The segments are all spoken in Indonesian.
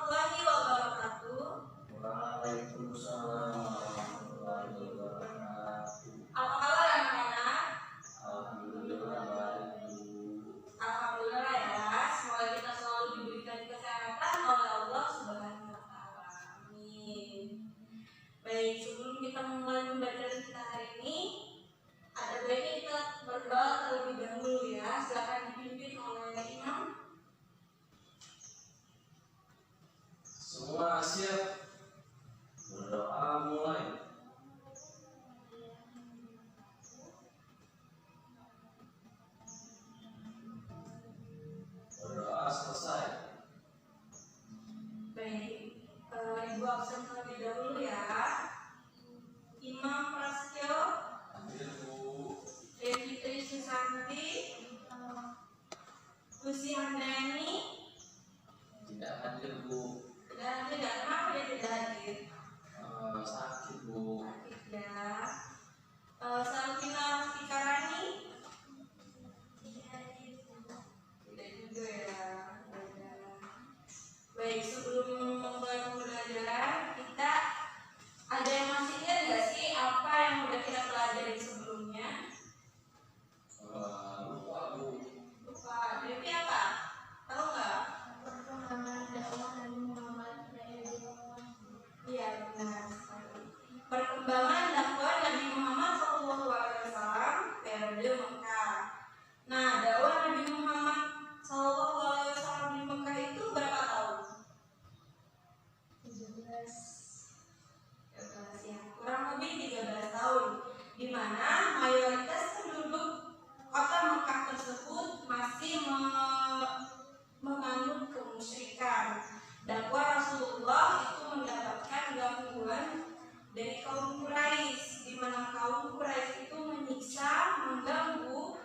warahmatullahi wabarakatuh. Waalaikumsalam warahmatullahi wabarakatuh. Apa kabar anak-anak? Alhamdulillah baik, Bu. Alhamdulillah ya. Semoga kita selalu diberikan kesehatan oleh Allah Subhanahu wa taala. Amin. Baik, sebelum kita mulai pembelajaran kita hari ini, ada baiknya kita berdoa terlebih dahulu ya. Silakan dipimpin oleh imam. Semua siap? Berdoa mulai. Berdoa selesai. Baik, Ibu absen terlebih dahulu ya. Imam Prasetyo, Hadir, Bu. Fitri Susanti, Lucy Handayani. Tidak hadir, Bu. Dan tidak, kenapa dia tidak hadir? Sakit, Bu. Sakit ya. Salvina Fikarani. Tidak juga ya. Baik, sebelum memulai pembelajaran, kita ada yang masih ingat nggak sih apa yang udah kita pelajari sebelumnya? Lupa, Bu. Lupa. Jadi apa? Tahu nggak? Iya, benar sekali. Perkembangan dakwah Nabi Muhammad SAW periode Mekah. Nah, dakwah Nabi Muhammad SAW di Mekah itu berapa tahun? 13 ya, kurang lebih 13 tahun, di mana mayoritas penduduk kota Mekah tersebut masih menganut kemusyrikan. Dakwah Rasulullah itu mendapatkan gangguan dari kaum Quraisy, di mana kaum Quraisy itu menyiksa, mengganggu,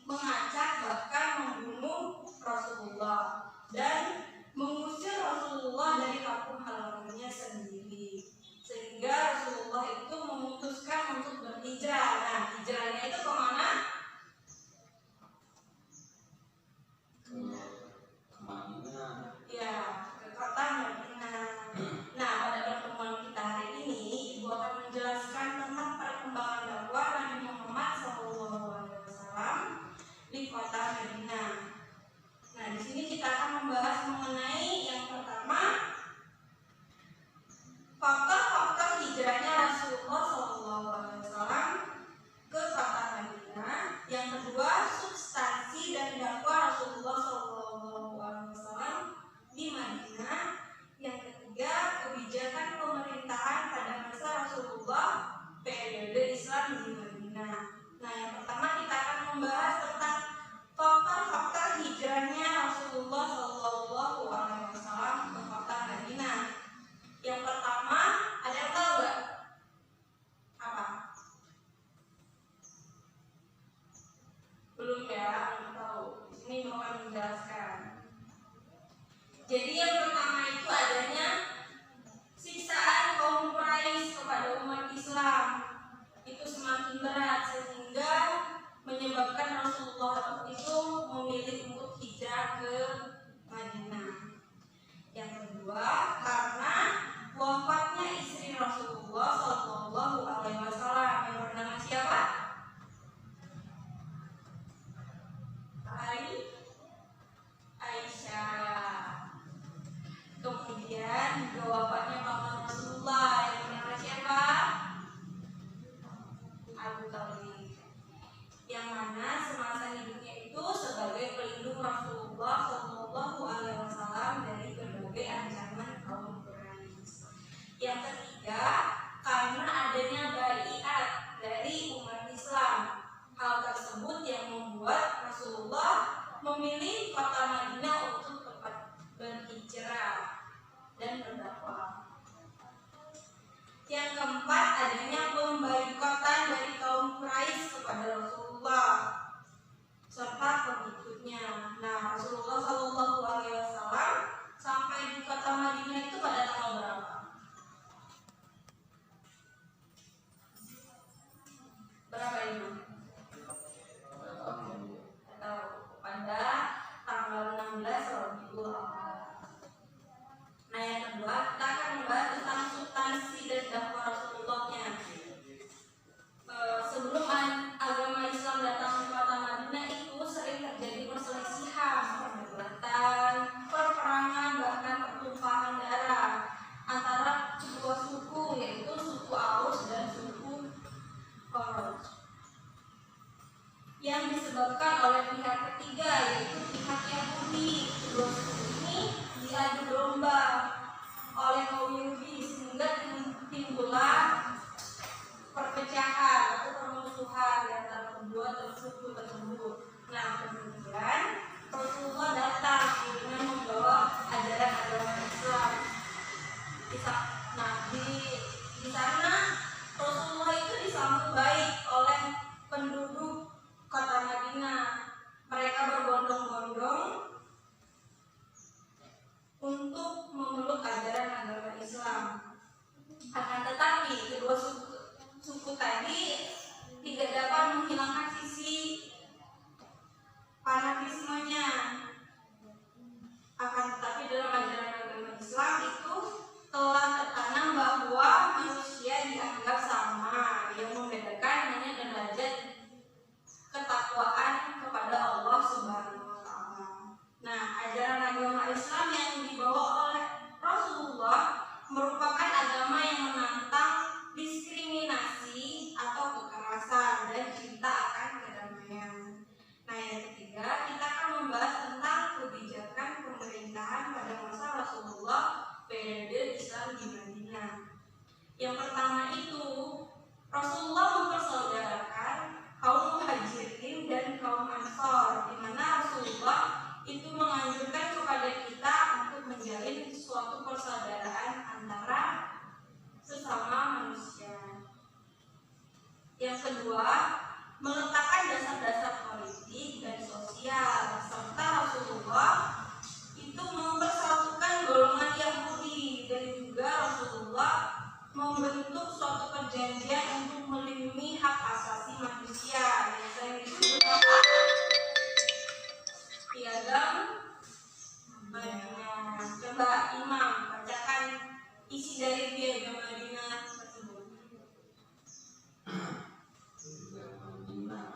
mengacak, bahkan membunuh Rasulullah dan mengusir Rasulullah dari kampung halamannya sendiri, sehingga Rasulullah itu memutuskan untuk berhijrah. Nah, hijrahnya itu kemana? Ke Madinah. Ya, ke kota Madinah. Nah, pada pertemuan kita hari ini, Ibu akan menjelaskan tentang perkembangan dakwah Nabi Muhammad SAW di kota Madinah. Nah, di sini kita akan membahas mengenai yang pertama, faktor-faktor hijrahnya Rasulullah SAW ke kota Madinah. Yang kedua, substansi dan dakwah Rasulullah SAW di Madinah. Yang ketiga, kebijakan pemerintahan pada masa Rasulullah periode Islam di Madinah. Nah, yang pertama kita akan membahas tentang faktor-faktor hijrahnya Rasulullah SAW ke kota Madinah. Yang pertama, ada yang tahu nggak? Apa? Belum ya, belum tahu. Di sini mau akan menjelaskan. Jadi yang pertama itu adanya siksaan kaum Quraisy kepada umat Islam itu semakin berat, sehingga menyebabkan Rasulullah itu memilih untuk hijrah ke Madinah. Yang kedua, karena wafatnya istri Rasulullah SAW yang bernama siapa? Aisyah. Kemudian juga wafatnya paman Rasulullah yang bernama siapa? Abu Talib, yang mana semasa hidupnya itu sebagai pelindung Rasulullah SAW dari berbagai ancaman kaum Quraisy. Yang ketiga, karena adanya baiat dari umat Islam. Hal tersebut yang membuat Rasulullah memilih kota Madinah untuk tempat berhijrah dan berdakwah. berlomba oleh kaum Yahudi sehingga timbullah perpecahan atau permusuhan di antara kedua suku tersebut. Nah, kemudian Rasulullah datang dengan membawa ajaran agama Islam. Di sana Rasulullah itu disambut baik oleh penduduk kota Madinah. Mereka berbondong-bondong untuk memeluk ajaran agama Islam. Akan tetapi kedua suku tadi tidak dapat menghilangkan sisi fanatismenya. Akan tetapi dalam ajaran agama Islam itu telah tertanam bahwa manusia dianggap sama, yang membedakan hanya derajat ketakwaan kepada Allah Subhanahu wa Ta'ala. Nah, ajaran agama Islam yang dibawa oleh Rasulullah merupakan agama yang menantang diskriminasi atau kekerasan dan cinta akan kedamaian. Nah, yang ketiga, kita akan membahas tentang kebijakan pemerintahan pada masa Rasulullah periode Islam di Madinah. Yang pertama itu, Rasulullah mempersaudarakan kaum Muhajirin dan kaum Ansor, di mana Rasulullah itu menganjurkan kepada kita untuk menjalin suatu persaudaraan antara sesama manusia. Yang kedua, meletakkan dasar-dasar politik dan sosial, serta Rasulullah itu mempersatukan golongan Yahudi, dan juga Rasulullah membentuk suatu perjanjian untuk melindungi hak asasi manusia yang sering disebut apa? Piagam Madinah. Coba Imam bacakan isi dari Piagam Madinah tersebut. Piagam Madinah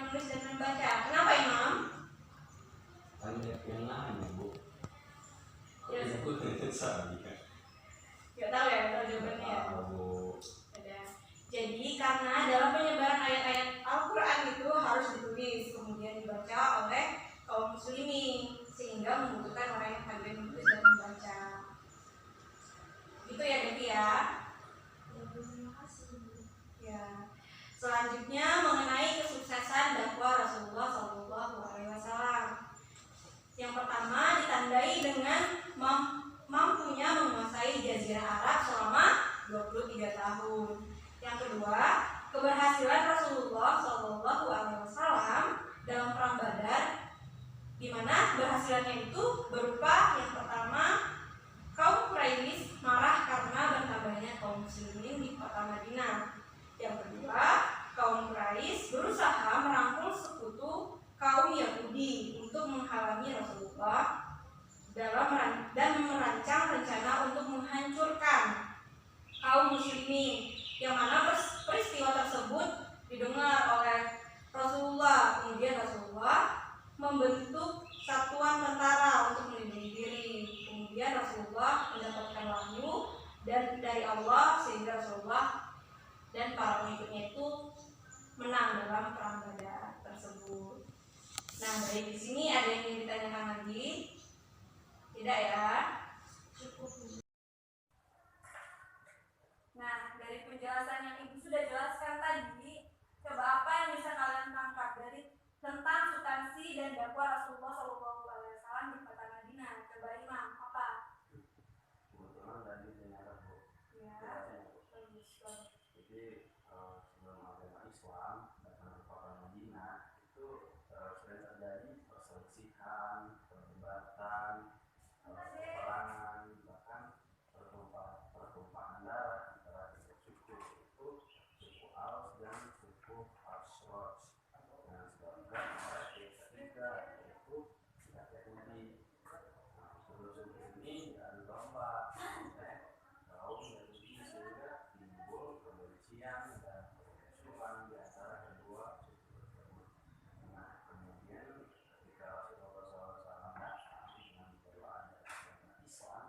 menulis dan membaca. Kenapa Imam? Banyak yang lain ya, Bu. Ya, Aku tidak sabi kan. Gak tahu ya, tahu jawabannya ya. Bu. Ada. Jadi karena dalam penyebaran ayat-ayat Al-Quran itu harus ditulis kemudian dibaca oleh kaum muslimin, sehingga membutuhkan orang yang pandai menulis dan membaca. Itu ya Devi ya. Terima kasih. Ya. Selanjutnya mengenai kesuksesan dakwah Rasulullah SAW. Yang pertama ditandai dengan mampunya menguasai Jazirah Arab selama 23 tahun. Yang kedua, keberhasilan Rasulullah SAW dalam perang Badar, di mana keberhasilannya itu berupa yang pertama, kaum Quraisy marah karena bertambahnya kaum muslimin di kota Madinah. Yang kedua, kaum Quraisy berusaha merangkul sekutu kaum Yahudi untuk menghalangi Rasulullah dan merancang rencana untuk menghancurkan kaum muslimin, yang mana peristiwa tersebut didengar oleh Rasulullah. Kemudian Rasulullah membentuk satuan tentara untuk melindungi diri. Kemudian Rasulullah mendapatkan wahyu dan dari Allah, sehingga Rasulullah dan para pengikutnya itu menang dalam perang Badar tersebut. Nah, baik, di sini ada yang ingin ditanyakan lagi? Tidak ya? Cukup. Nah, dari penjelasan yang Ibu sudah jelaskan tadi, coba apa yang bisa kalian tangkap dari tentang substansi dan dakwah Rasulullah SAW di kota Madinah? Coba Imam, apa? Kebetulan tadi ternyata Bu. Ya, bagus. Jadi sebelum agama Islam datang ke kota Madinah itu sering terjadi perselisihan, perdebatan, peperangan, bahkan pertumpahan darah antara tiga suku, itu suku Aus dan suku Khazraj. Nah, sebabkan oleh ketiga yaitu pihak Yahudi. Nah, suku ini diadu domba oleh kaum Yahudi, sehingga timbul kebencian dan permusuhan di antara kedua suku tersebut. Nah, kemudian ketika Rasulullah SAW datang dengan perlahan dari agama Islam,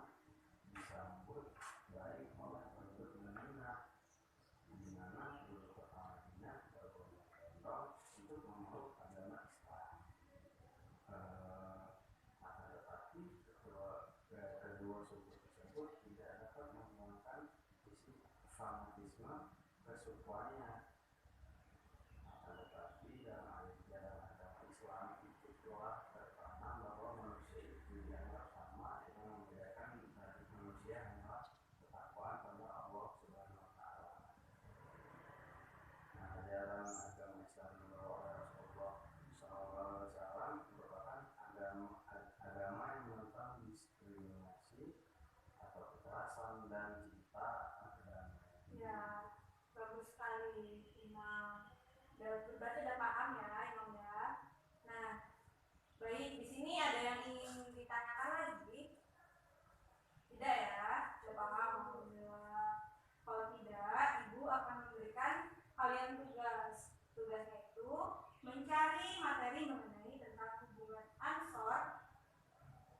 disambut baik oleh penduduk Madinah, di mana penduduk kota Madinah berbondong-bondong untuk memeluk agama Islam. Akan tetapi kedua suku tersebut tidak dapat menghilangkan sisi fanatisme kesukuannya. Akan tetapi dalam agama Islam itu telah tertanam bahwa manusia itu dianggap sama, yang membedakan dari manusia hanyalah ketakwaan pada Allah Subhanahu wa Ta'ala. Nah, ajaran agama Islam yang dibawa oleh Rasulullah SAW merupakan agama yang menentang diskriminasi atau kekerasan dan cinta akan kedamaian. Ya, bagus sekali Imam. Berarti udah paham ya Imam ya. Nah, baik, di sini ada yang ingin ditanyakan lagi? Tidak ya? Sudah paham, alhamdulillah. Kalau tidak, Ibu akan memberikan kalian tugas. Tugasnya itu mencari materi mengenai tentang hubungan Ansor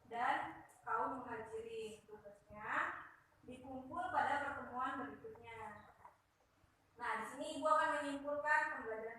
dan kaum Muhajirin. Tugasnya dikumpul pada pertemuan berikutnya. Nah, di sini Ibu akan menyimpulkan pembelajaran